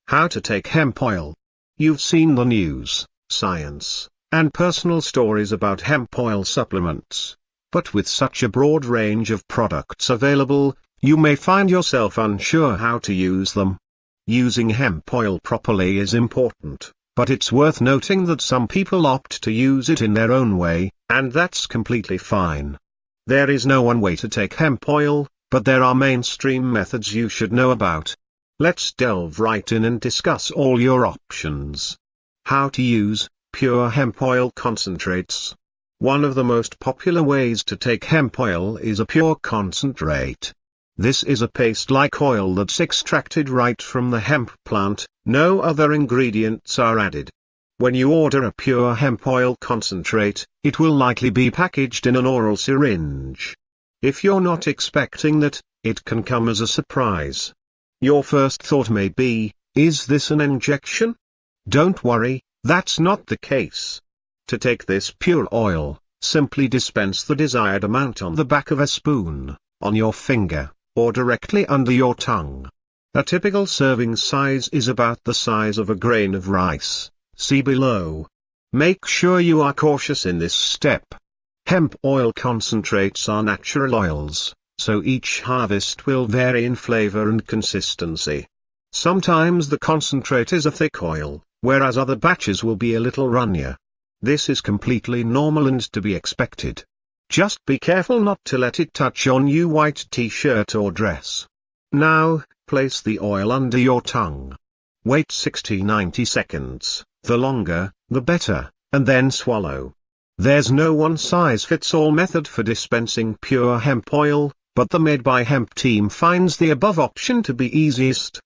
How to take hemp oil. You've seen the news, science, and personal stories about hemp oil supplements. But with such a broad range of products available, you may find yourself unsure how to use them. Using hemp oil properly is important, but it's worth noting that some people opt to use it in their own way, and that's completely fine. There is no one way to take hemp oil, but there are mainstream methods you should know about. Let's delve right in and discuss all your options. How to use pure hemp oil concentrates. One of the most popular ways to take hemp oil is a pure concentrate. This is a paste-like oil that's extracted right from the hemp plant, no other ingredients are added. When you order a pure hemp oil concentrate, it will likely be packaged in an oral syringe. If you're not expecting that, it can come as a surprise. Your first thought may be, is this an injection? Don't worry, that's not the case. To take this pure oil, simply dispense the desired amount on the back of a spoon, on your finger, or directly under your tongue. A typical serving size is about the size of a grain of rice, see below. Make sure you are cautious in this step. Hemp oil concentrates are natural oils, so each harvest will vary in flavor and consistency. Sometimes the concentrate is a thick oil, whereas other batches will be a little runnier. This is completely normal and to be expected. Just be careful not to let it touch your new white t-shirt or dress. Now, place the oil under your tongue. Wait 60-90 seconds, the longer, the better, and then swallow. There's no one-size-fits-all method for dispensing pure hemp oil, but the Made by Hemp team finds the above option to be easiest,